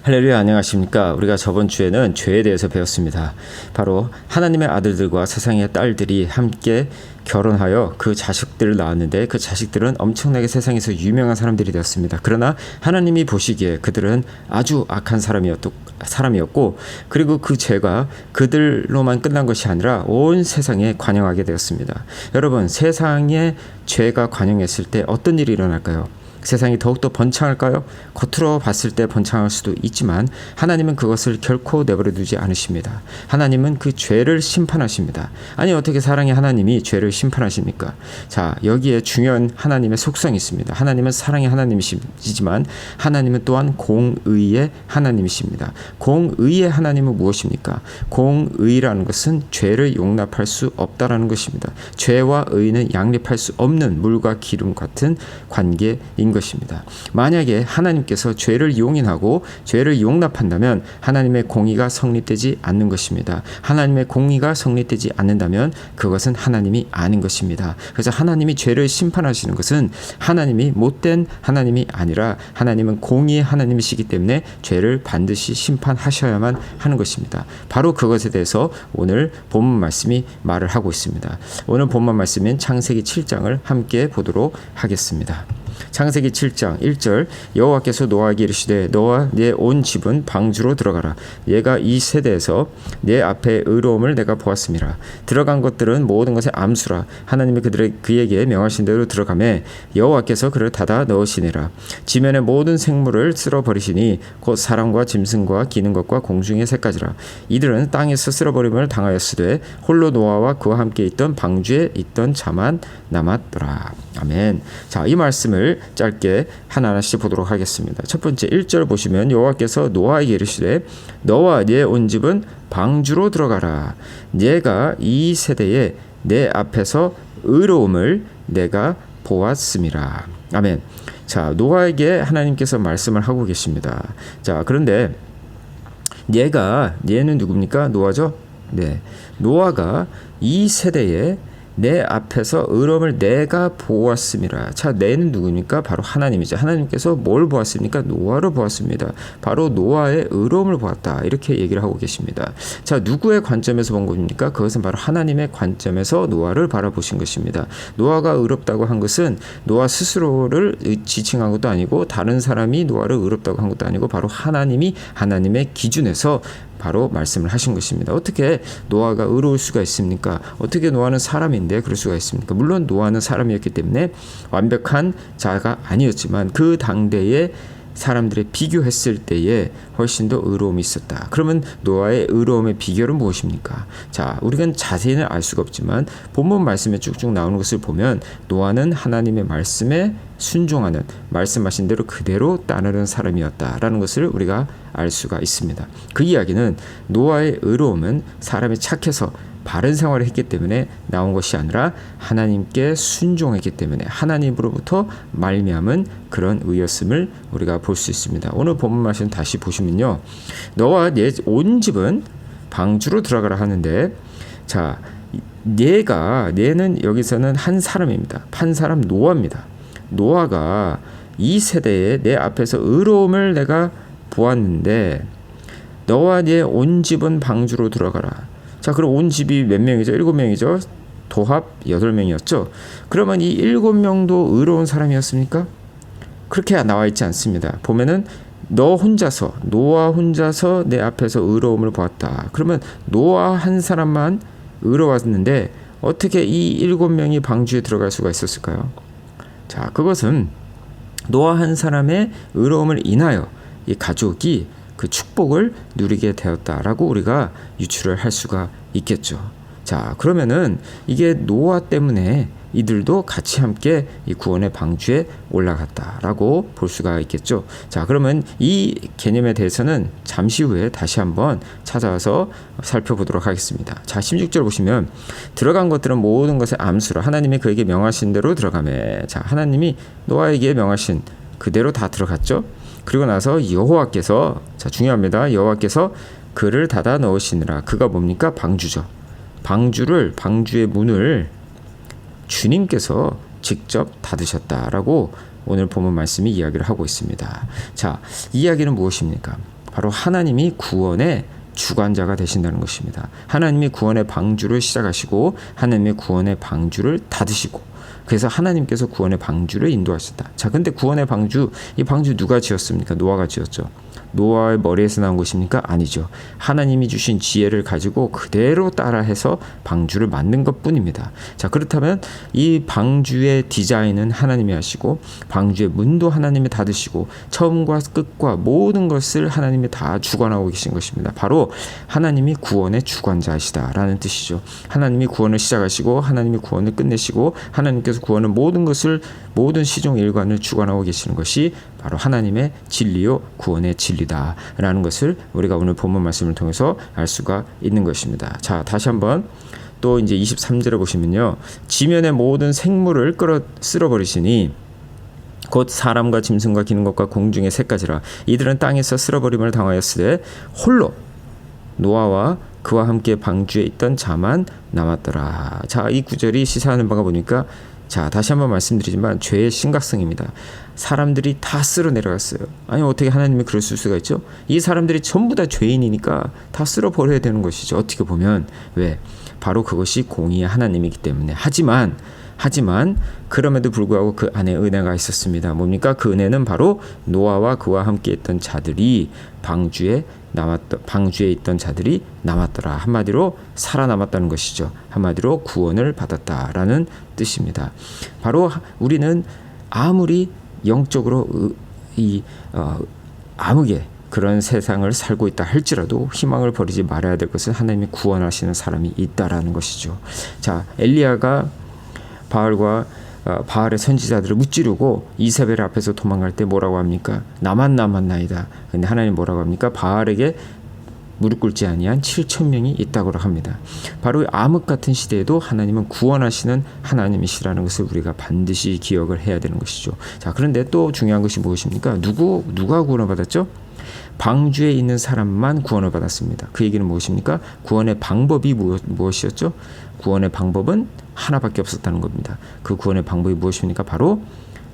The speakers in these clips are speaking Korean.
할렐루야, 안녕하십니까. 우리가 저번 주에는 죄에 대해서 배웠습니다. 바로 하나님의 아들들과 세상의 딸들이 함께 결혼하여 그 자식들을 낳았는데 그 자식들은 엄청나게 세상에서 유명한 사람들이 되었습니다. 그러나 하나님이 보시기에 그들은 아주 악한 사람이었고 그리고 그 죄가 그들로만 끝난 것이 아니라 온 세상에 관영하게 되었습니다. 여러분, 세상에 죄가 관영했을 때 어떤 일이 일어날까요? 세상이 더욱더 번창할까요? 겉으로 봤을 때 번창할 수도 있지만 하나님은 그것을 결코 내버려 두지 않으십니다. 하나님은 그 죄를 심판하십니다. 아니, 어떻게 사랑의 하나님이 죄를 심판하십니까? 자, 여기에 중요한 하나님의 속성이 있습니다. 하나님은 사랑의 하나님이시지만 하나님은 또한 공의의 하나님이십니다. 공의의 하나님은 무엇입니까? 공의라는 것은 죄를 용납할 수 없다라는 것입니다. 죄와 의는 양립할 수 없는 물과 기름 같은 관계인 것입니다. 만약에 하나님께서 죄를 용인하고 죄를 용납한다면 하나님의 공의가 성립되지 않는 것입니다. 하나님의 공의가 성립되지 않는다면 그것은 하나님이 아닌 것입니다. 그래서 하나님이 죄를 심판하시는 것은 하나님이 못된 하나님이 아니라 하나님은 공의의 하나님이시기 때문에 죄를 반드시 심판하셔야만 하는 것입니다. 바로 그것에 대해서 오늘 본문 말씀이 말을 하고 있습니다. 오늘 본문 말씀인 창세기 7장을 함께 보도록 하겠습니다. 창세기 7장 1절 여호와께서 노아에게 이르시되 너와 네 온 집은 방주로 들어가라. 얘가 이 세대에서 내 앞에 의로움을 내가 보았음이라. 들어간 것들은 모든 것의 암수라. 하나님이 그에게 명하신 대로 들어가매 여호와께서 그를 닫아 넣으시니라. 지면의 모든 생물을 쓸어버리시니 곧 사람과 짐승과 기는 것과 공중의 새까지라. 이들은 땅에서 쓸어버림을 당하였으되 홀로 노아와 그와 함께 있던 방주에 있던 자만 남았더라. 아멘. 자, 이 말씀을 짧게 하나하나씩 보도록 하겠습니다. 첫 번째 1절 보시면 여호와께서 노아에게 이르시되 너와 네 온 집은 방주로 들어가라. 네가 이 세대에 내 앞에서 의로움을 내가 보았음이라. 아멘. 자, 노아에게 하나님께서 말씀을 하고 계십니다. 자, 그런데 얘는 누굽니까? 노아죠? 네. 노아가 이 세대에 내 앞에서 의로움을 내가 보았음이라. 자, 내는 누구니까? 바로 하나님이죠. 하나님께서 뭘 보았습니까? 노아를 보았습니다. 바로 노아의 의로움을 보았다. 이렇게 얘기를 하고 계십니다. 자, 누구의 관점에서 본 겁니까? 그것은 바로 하나님의 관점에서 노아를 바라보신 것입니다. 노아가 의롭다고 한 것은 노아 스스로를 지칭한 것도 아니고 다른 사람이 노아를 의롭다고 한 것도 아니고 바로 하나님이 하나님의 기준에서 바로 말씀을 하신 것입니다. 어떻게 노아가 의로울 수가 있습니까? 어떻게 노아는 사람인데 그럴 수가 있습니까? 물론 노아는 사람이었기 때문에 완벽한 자가 아니었지만 그 당대에 사람들의 비교했을 때에 훨씬 더 의로움이 있었다. 그러면 노아의 의로움의 비결은 무엇입니까? 자, 우리가 자세히는 알 수가 없지만 본문 말씀에 쭉쭉 나오는 것을 보면 노아는 하나님의 말씀에 순종하는, 말씀하신 대로 그대로 따르는 사람이었다라는 것을 우리가 알 수가 있습니다. 그 이야기는 노아의 의로움은 사람이 착해서 바른 생활을 했기 때문에 나온 것이 아니라 하나님께 순종했기 때문에 하나님으로부터 말미암은 그런 의였음을 우리가 볼 수 있습니다. 오늘 본문 말씀 다시 보시면요, 너와 내 온 집은 방주로 들어가라 하는데, 자, 얘는 여기서는 한 사람입니다. 한 사람 노아입니다. 노아가 이 세대에 내 앞에서 의로움을 내가 보았는데 너와 네 온 집은 방주로 들어가라. 자, 그럼 온 집이 몇 명이죠? 7명이죠. 도합 8명이었죠. 그러면 이 7명도 의로운 사람이었습니까? 그렇게 나와 있지 않습니다. 보면은 노아 혼자서 내 앞에서 의로움을 보았다. 그러면 노아 한 사람만 의로웠는데 어떻게 이 7명이 방주에 들어갈 수가 있었을까요? 자, 그것은 노아 한 사람의 의로움을 인하여 이 가족이 그 축복을 누리게 되었다라고 우리가 유추를 할 수가 있겠죠. 자, 그러면은 이게 노아 때문에 이들도 같이 함께 이 구원의 방주에 올라갔다라고 볼 수가 있겠죠. 자, 그러면 이 개념에 대해서는 잠시 후에 다시 한번 찾아와서 살펴보도록 하겠습니다. 자, 16절 보시면 들어간 것들은 모든 것의 암수라. 하나님이 그에게 명하신 대로 들어가매. 자, 하나님이 노아에게 명하신 그대로 다 들어갔죠. 그리고 나서 여호와께서, 자, 중요합니다. 여호와께서 그를 닫아 넣으시느라. 그가 뭡니까? 방주죠. 방주의 문을 주님께서 직접 닫으셨다라고 오늘 본문 말씀이 이야기를 하고 있습니다. 자, 이 이야기는 무엇입니까? 바로 하나님이 구원의 주관자가 되신다는 것입니다. 하나님이 구원의 방주를 시작하시고 하나님이 구원의 방주를 닫으시고, 그래서 하나님께서 구원의 방주를 인도하셨다. 자, 근데 구원의 방주, 이 방주 누가 지었습니까? 노아가 지었죠. 노아의 머리에서 나온 것입니까? 아니죠. 하나님이 주신 지혜를 가지고 그대로 따라해서 방주를 만든 것뿐입니다. 자, 그렇다면 이 방주의 디자인은 하나님이 하시고 방주의 문도 하나님이 닫으시고 처음과 끝과 모든 것을 하나님이 다 주관하고 계신 것입니다. 바로 하나님이 구원의 주관자이시다라는 뜻이죠. 하나님이 구원을 시작하시고 하나님이 구원을 끝내시고 하나님께서 구원의 모든 것을, 모든 시종 일관을 주관하고 계시는 것이 바로 하나님의 진리요 구원의 진리다라는 것을 우리가 오늘 본문 말씀을 통해서 알 수가 있는 것입니다. 자, 다시 한번 또 이제 23절에 보시면요, 지면의 모든 생물을 쓸어버리시니 곧 사람과 짐승과 기는 것과 공중의 새까지라. 이들은 땅에서 쓸어버림을 당하였으되 홀로 노아와 그와 함께 방주에 있던 자만 남았더라. 자, 이 구절이 시사하는 바가 보니까, 자, 다시 한번 말씀드리지만 죄의 심각성입니다. 사람들이 다 쓸어 내려갔어요. 아니, 어떻게 하나님이 그럴 수가 있죠? 이 사람들이 전부 다 죄인이니까 다 쓸어 버려야 되는 것이죠. 어떻게 보면. 왜? 바로 그것이 공의의 하나님이기 때문에. 하지만 그럼에도 불구하고 그 안에 은혜가 있었습니다. 뭡니까? 그 은혜는 바로 노아와 그와 함께 있던 자들이 방주에 있던 자들이 남았더라. 한마디로 살아남았다는 것이죠. 한마디로 구원을 받았다라는 뜻입니다. 바로 우리는 아무리 영적으로 암흑의 그런 세상을 살고 있다 할지라도 희망을 버리지 말아야 될 것은 하나님이 구원하시는 사람이 있다라는 것이죠. 자, 엘리야가 바알의 선지자들을 무찌르고 이사벨 앞에서 도망갈 때 뭐라고 합니까? 나만 남았나이다. 근데 하나님 뭐라고 합니까? 바알에게 무릎 꿇지 아니한 7,000명이 있다고 합니다. 바로 암흑 같은 시대에도 하나님은 구원하시는 하나님이시라는 것을 우리가 반드시 기억을 해야 되는 것이죠. 자, 그런데 또 중요한 것이 무엇입니까? 누가 구원을 받았죠? 방주에 있는 사람만 구원을 받았습니다. 그 얘기는 무엇입니까? 구원의 방법이 무엇이었죠? 구원의 방법은 하나밖에 없었다는 겁니다. 그 구원의 방법이 무엇입니까? 바로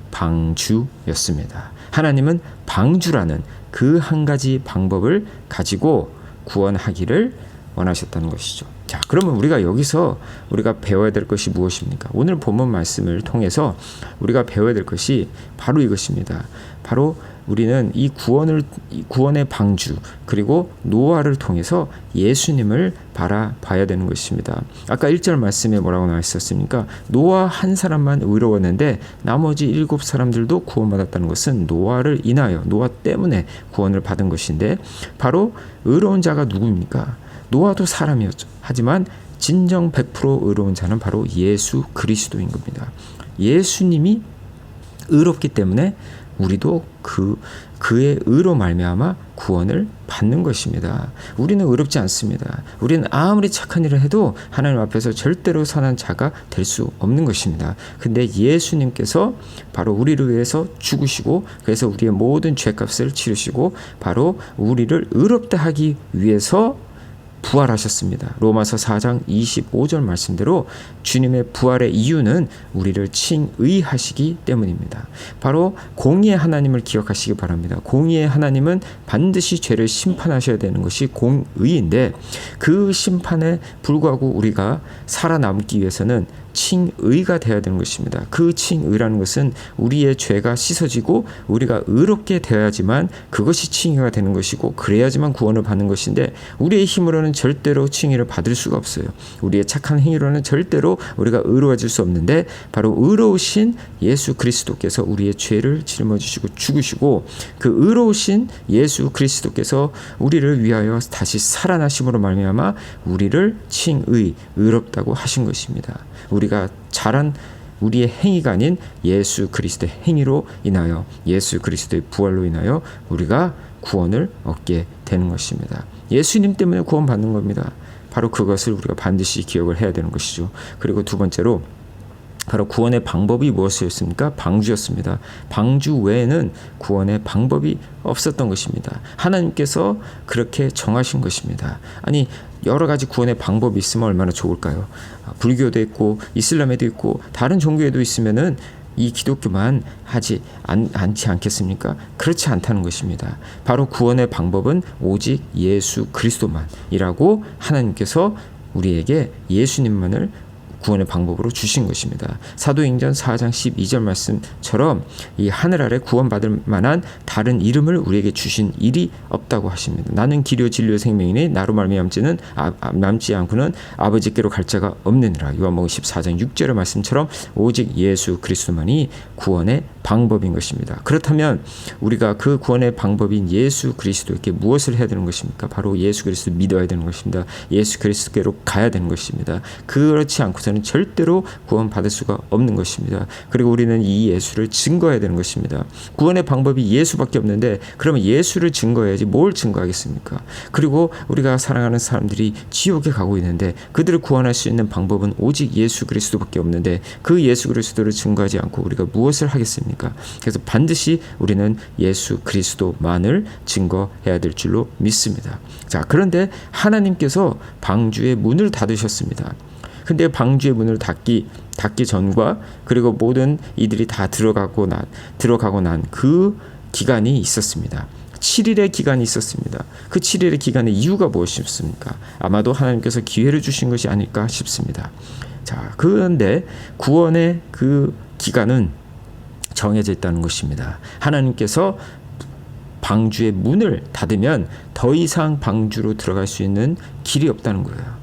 방주였습니다. 하나님은 방주라는 그 한 가지 방법을 가지고 구원하기를 원하셨다는 것이죠. 자, 그러면 우리가 여기서 우리가 배워야 될 것이 무엇입니까? 오늘 본문 말씀을 통해서 우리가 배워야 될 것이 바로 이것입니다. 바로 우리는 이 구원의 방주, 그리고 노아를 통해서 예수님을 바라봐야 되는 것입니다. 아까 1절 말씀에 뭐라고 나와 있었습니까? 노아 한 사람만 의로웠는데 나머지 7사람들도 구원받았다는 것은 노아를 인하여, 노아 때문에 구원을 받은 것인데, 바로 의로운 자가 누구입니까? 노아도 사람이었죠. 하지만 진정 100% 의로운 자는 바로 예수 그리스도인 겁니다. 예수님이 의롭기 때문에 우리도 그의 의로 말미암아 구원을 받는 것입니다. 우리는 의롭지 않습니다. 우리는 아무리 착한 일을 해도 하나님 앞에서 절대로 선한 자가 될 수 없는 것입니다. 근데 예수님께서 바로 우리를 위해서 죽으시고, 그래서 우리의 모든 죄값을 치르시고 바로 우리를 의롭다 하기 위해서 부활하셨습니다. 로마서 4장 25절 말씀대로 주님의 부활의 이유는 우리를 칭의하시기 때문입니다. 바로 공의의 하나님을 기억하시기 바랍니다. 공의의 하나님은 반드시 죄를 심판하셔야 되는 것이 공의인데, 그 심판에 불구하고 우리가 살아남기 위해서는 칭의가 되어야 되는 것입니다. 그 칭의라는 것은 우리의 죄가 씻어지고 우리가 의롭게 되어야지만 그것이 칭의가 되는 것이고, 그래야지만 구원을 받는 것인데, 우리의 힘으로는 절대로 칭의를 받을 수가 없어요. 우리의 착한 행위로는 절대로 우리가 의로워질 수 없는데, 바로 의로우신 예수 그리스도께서 우리의 죄를 짊어지시고 죽으시고, 그 의로우신 예수 그리스도께서 우리를 위하여 다시 살아나심으로 말미암아 우리를 의롭다고 하신 것입니다. 우리가 잘한 우리의 행위가 아닌 예수 그리스도의 행위로 인하여, 예수 그리스도의 부활로 인하여 우리가 구원을 얻게 되는 것입니다. 예수님 때문에 구원받는 겁니다. 바로 그것을 우리가 반드시 기억을 해야 되는 것이죠. 그리고 두 번째로 바로 구원의 방법이 무엇이었습니까? 방주였습니다. 방주 외에는 구원의 방법이 없었던 것입니다. 하나님께서 그렇게 정하신 것입니다. 아니, 여러 가지 구원의 방법이 있으면 얼마나 좋을까요? 불교도 있고 이슬람에도 있고 다른 종교에도 있으면은 이 기독교만 하지 않지 않겠습니까? 그렇지 않다는 것입니다. 바로 구원의 방법은 오직 예수 그리스도만이라고 하나님께서 우리에게 예수님만을 구원의 방법으로 주신 것입니다. 사도행전 4장 12절 말씀처럼 이 하늘 아래 구원받을 만한 다른 이름을 우리에게 주신 일이 없다고 하십니다. 나는 길이요 진리요 생명이니 나로 말미암지 않고는 아버지께로 갈 자가 없느니라. 요한복음 14장 6절의 말씀처럼 오직 예수 그리스도만이 구원의 방법인 것입니다. 그렇다면 우리가 그 구원의 방법인 예수 그리스도께 무엇을 해야 되는 것입니까? 바로 예수 그리스도 믿어야 되는 것입니다. 예수 그리스도께로 가야 되는 것입니다. 그렇지 않고서는 절대로 구원받을 수가 없는 것입니다. 그리고 우리는 이 예수를 증거해야 되는 것입니다. 구원의 방법이 예수밖에 없는데 그러면 예수를 증거해야지 뭘 증거하겠습니까? 그리고 우리가 사랑하는 사람들이 지옥에 가고 있는데 그들을 구원할 수 있는 방법은 오직 예수 그리스도밖에 없는데 그 예수 그리스도를 증거하지 않고 우리가 무엇을 하겠습니까? 그래서 반드시 우리는 예수 그리스도만을 증거해야 될 줄로 믿습니다. 자, 그런데 하나님께서 방주의 문을 닫으셨습니다. 근데 방주의 문을 닫기 전과 그리고 모든 이들이 다 들어가고 난 그 기간이 있었습니다. 7일의 기간이 있었습니다. 그 7일의 기간의 이유가 무엇이었습니까? 아마도 하나님께서 기회를 주신 것이 아닐까 싶습니다. 자, 그런데 구원의 그 기간은 정해져 있다는 것입니다. 하나님께서 방주의 문을 닫으면 더 이상 방주로 들어갈 수 있는 길이 없다는 거예요.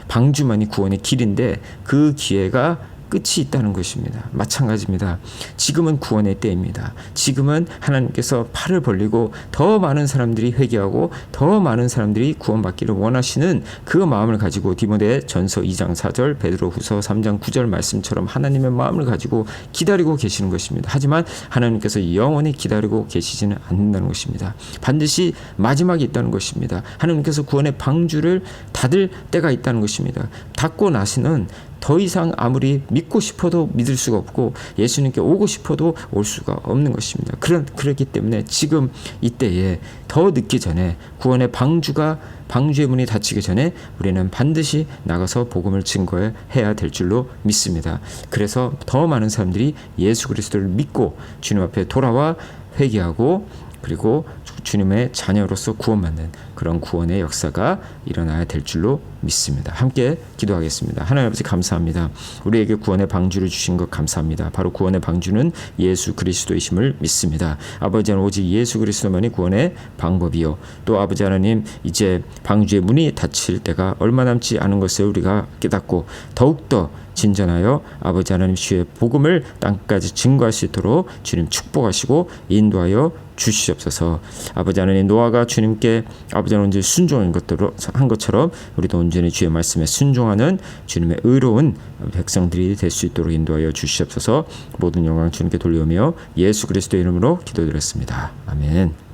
방주만이 구원의 길인데 그 기회가 끝이 있다는 것입니다. 마찬가지입니다. 지금은 구원의 때입니다. 지금은 하나님께서 팔을 벌리고 더 많은 사람들이 회개하고 더 많은 사람들이 구원받기를 원하시는 그 마음을 가지고 디모데전서 2장 4절 베드로후서 3장 9절 말씀처럼 하나님의 마음을 가지고 기다리고 계시는 것입니다. 하지만 하나님께서 영원히 기다리고 계시지는 않는다는 것입니다. 반드시 마지막이 있다는 것입니다. 하나님께서 구원의 방주를 닫을 때가 있다는 것입니다. 닫고 나서는 더 이상 아무리 믿고 싶어도 믿을 수가 없고 예수님께 오고 싶어도 올 수가 없는 것입니다. 그렇기 때문에 지금 이때에 더 늦기 전에 구원의 방주의 문이 닫히기 전에 우리는 반드시 나가서 복음을 증거해야 될 줄로 믿습니다. 그래서 더 많은 사람들이 예수 그리스도를 믿고 주님 앞에 돌아와 회개하고 그리고 주님의 자녀로서 구원받는 그런 구원의 역사가 일어나야 될 줄로 믿습니다. 함께 기도하겠습니다. 하나님 아버지 감사합니다. 우리에게 구원의 방주를 주신 것 감사합니다. 바로 구원의 방주는 예수 그리스도이심을 믿습니다. 아버지 하나님 오직 예수 그리스도만이 구원의 방법이요. 또 아버지 하나님 이제 방주의 문이 닫힐 때가 얼마 남지 않은 것을 우리가 깨닫고 더욱더 진전하여 아버지 하나님 주의 복음을 땅까지 증거할 수 있도록 주님 축복하시고 인도하여 주시옵소서. 아버지 하나님 노아가 주님께 아버지 하나님 순종한 것처럼 우리도 온전히 주의 말씀에 순종하는 주님의 의로운 백성들이 될 수 있도록 인도하여 주시옵소서. 모든 영광 주님께 돌려오며 예수 그리스도의 이름으로 기도드렸습니다. 아멘.